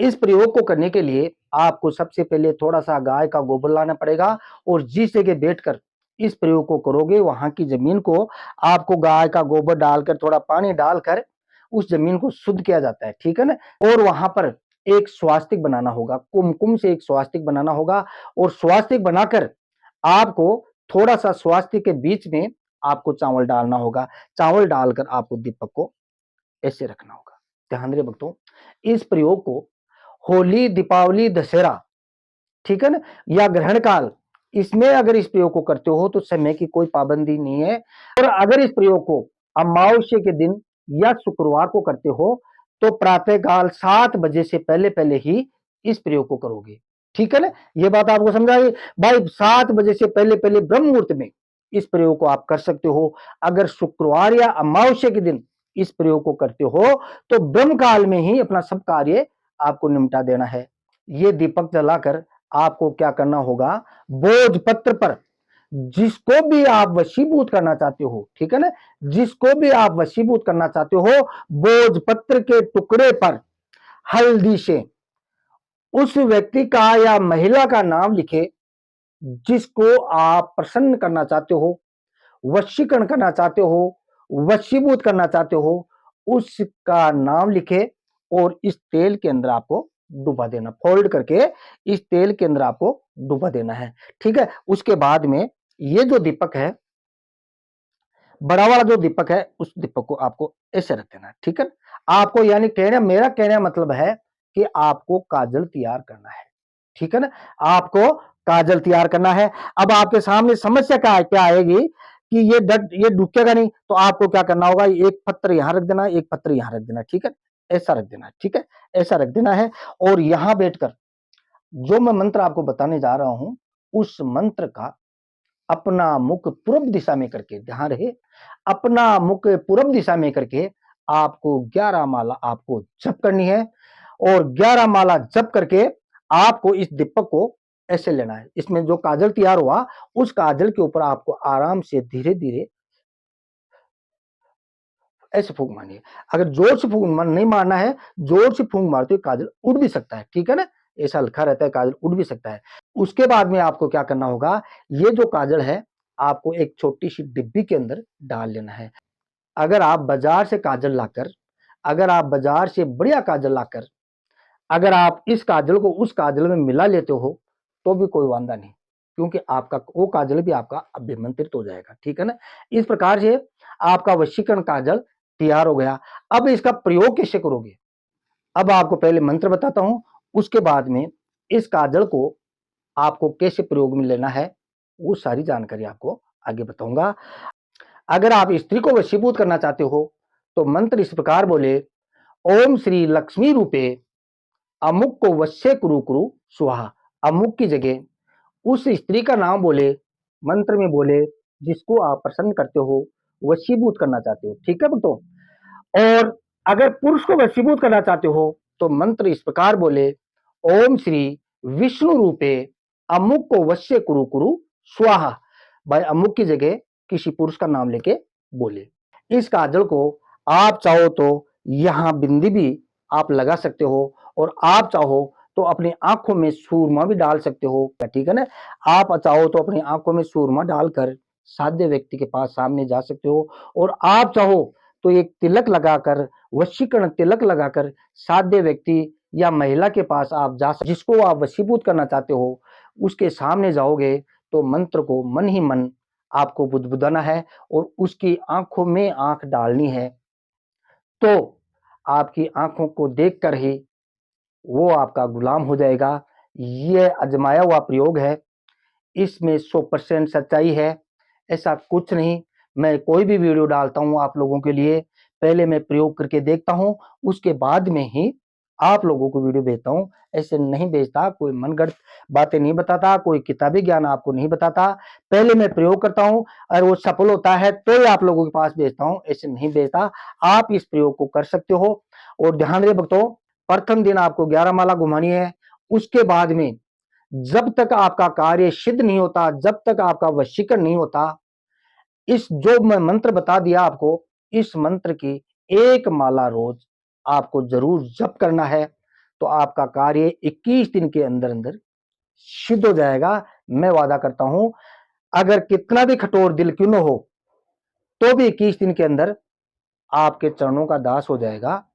इस प्रयोग को करने के लिए आपको सबसे पहले थोड़ा-सा गाय का गोबर लाना पड़ेगा और जिस जगह बैठकर इस प्रयोग को करोगे, वहाँ की ज़मीन को आपको गाय का गोबर डालकर, थोड़ा पानी डालकर उस ज़मीन को शुद्ध किया जाता है, ठीक है ना? और वहाँ पर एक स्वास्तिक बनाना होगा, कुमकुम से एक स्वास्तिक बनाना होगा और स्वास्तिक बनाकर आपको थोड़ा-सा स्वास्तिक के बीच में आपको चावल डालना होगा। चावल डालकर आपको दीपक को ऐसे रखना होगा। ध्यान रहे भक्तों, इस प्रयोग को होली, दीपावली, दशहरा, ठीक है ना? या ग्रहण काल, इसमें अगर इस प्रयोग को करते हो तो समय की कोई पाबंदी नहीं है। और अगर इस प्रयोग को अमावस्या के दिन या शुक्रवार को करते हो तो प्रातः काल 7 बजे से पहले-पहले ही इस प्रयोग को करोगे। ठीक है ना? ये बात आपको समझ आई? भाई 7 बजे से पहले-पहले ब्रह्म मुहूर्त में इस प्रयोग को आप कर सकते हो। अगर शुक्रवार या अमावस्या के दिन इस प्रयोग को करते हो तो ब्रह्म काल में ही अपना सब कार्य आपको निपटा देना है। ये दीपक जलाकर आपको क्या करना होगा, भोजपत्र पर जिसको भी आप वशीभूत करना चाहते हो, ठीक है ना? जिसको भी आप वशीभूत करना चाहते हो, भोजपत्र के टुकड़े पर हल्दी से उस व्यक्ति का या महिला का नाम लिखे जिसको आप प्रसन्न करना चाहते हो, वशीकरण करना चाहते हो, वशीभूत करना चाहते हो, उसका नाम लिखे और इस तेल के अंदर आपको डुबा देना, फोल्ड करके इस तेल के अंदर आपको डुबा देना है, ठीक है? उसके बाद में ये जो दीपक है, बड़ा वाला जो दीपक है, उस दीपक को आपको ऐसे रख देना है, ठीक है? आपको यानी मेरा कहने का मतलब है कि आपको काजल तैयार करना है, ठीक है ना? आपको काजल तैयार करना है। अब आपके सामने समस्या क्या आएगी कि ये ढुकेगा नहीं, तो आपको क्या करना होगा, एक पत्थर यहाँ रख देना है, एक पत्थर यहाँ रख देना है, ठीक है? ऐसा रख देना है, ठीक है? ऐसा रख देना है और यहाँ बैठकर जो मैं मंत्र आपको बताने जा रहा हूँ, उस मंत्र का अपना मुख पूर्व दिशा में करके, ध्यान रहे, अपना मुख पूर्व दिशा में करके आपको 11 माला आपको जप करनी है और 11 माला जप करके आपको इस दीपक को ऐसे लेना है। इसमें जो काजल तैयार हुआ, उस काजल के ऊपर आपको आराम से धीरे-धीरे ऐसे फूँक मारनी है। अगर ज़ोर से फूँक नहीं मारना है, ज़ोर से फूँक मारते हुए काजल उड़ भी सकता है, ठीक है ना? ऐसा लिखा रहता है काजल उड़ भी सकता है। उसके बाद में आपको क्या करना होगा, ये जो काजल है, आपको एक छोटी-सी डिब्बी के अंदर डाल लेना है। अगर आप बाज़ार से काजल लाकर अगर आप बाज़ार से बढ़िया काजल लाकर अगर आप इस काजल को उस काजल में मिला लेते हो, तो भी कोई वांदा नहीं, क्योंकि आपका वो काजल भी आपका अभिमंत्रित हो जाएगा, ठीक है ना? इस प्रकार से आपका वशीकरण काजल तैयार हो गया। अब इसका प्रयोग कैसे करोगे? अब आपको पहले मंत्र बताता हूँ, उसके बाद में इस काजल को आपको कैसे प्रयोग में लेना है, वो सारी जानकारी आपको आगे बताऊँगा। अगर आप स्त्री को वशीभूत करना चाहते हो, तो मंत्र इस प्रकार बोले, ओम श्री लक्ष्मी रूपे अमुक को वश्य कुरु कुरु स्वाहा। अमुक की जगह उस स्त्री का नाम बोले, मंत्र में बोले, जिसको आप प्रसन्न करते हो, वशीभूत करना चाहते हो, ठीक है भक्तों? और अगर पुरुष को वशीभूत करना चाहते हो, तो मंत्र इस प्रकार बोले, ओम श्री विष्णु रूपे अमुक को वश्य कुरु कुरु स्वाहा। भाई अमुक की जगह किसी पुरुष का नाम लेके बोले। इस काजल को आप चाहो तो यहाँ बिंदी भी आप लगा सकते हो और आप चाहो तो अपनी आंखों में सूरमा भी डाल सकते हो, ठीक है ना? आप चाहो तो अपनी आंखों में सूरमा डालकर साध्य व्यक्ति के पास सामने जा सकते हो और आप चाहो तो एक तिलक लगाकर, वशीकरण तिलक लगाकर साध्य व्यक्ति या महिला के पास आप जिसको आप वशीभूत करना चाहते हो, उसके सामने जाओगे तो मंत्र को मन ही मन आपको बुदबुदाना है और उसकी आंखों में आंख डालनी है। तो आपकी आंखों को देखकर ही वो आपका गुलाम हो जाएगा। ये आजमाया हुआ प्रयोग है। इसमें 100% सच्चाई है, ऐसा कुछ नहीं। मैं कोई भी वीडियो डालता हूँ आप लोगों के लिए, पहले मैं प्रयोग करके देखता हूँ, उसके बाद में ही आप लोगों को वीडियो भेजता हूँ। ऐसे नहीं भेजता, कोई मनगढ़ंत बातें नहीं बताता, कोई किताबी ज्ञान आपको नहीं बताता। पहले मैं प्रयोग करता हूँ और वो सफल होता है तो ही आप लोगों के पास भेजता हूँ, ऐसे नहीं भेजता। आप इस प्रयोग को कर सकते हो और ध्यान रहे भक्तों, प्रथम दिन आपको 11 माला घुमानी है, उसके बाद में जब तक आपका कार्य सिद्ध नहीं होता, जब तक आपका वशीकरण नहीं होता, इस जो मैं मंत्र बता दिया आपको, इस मंत्र की एक माला रोज आपको जरूर जप करना है। तो आपका कार्य 21 दिन के अंदर अंदर सिद्ध हो जाएगा। मैं वादा करता हूं, अगर कितना भी कठोर दिल क्यों न हो, तो भी 21 दिन के अंदर आपके चरणों का दास हो जाएगा।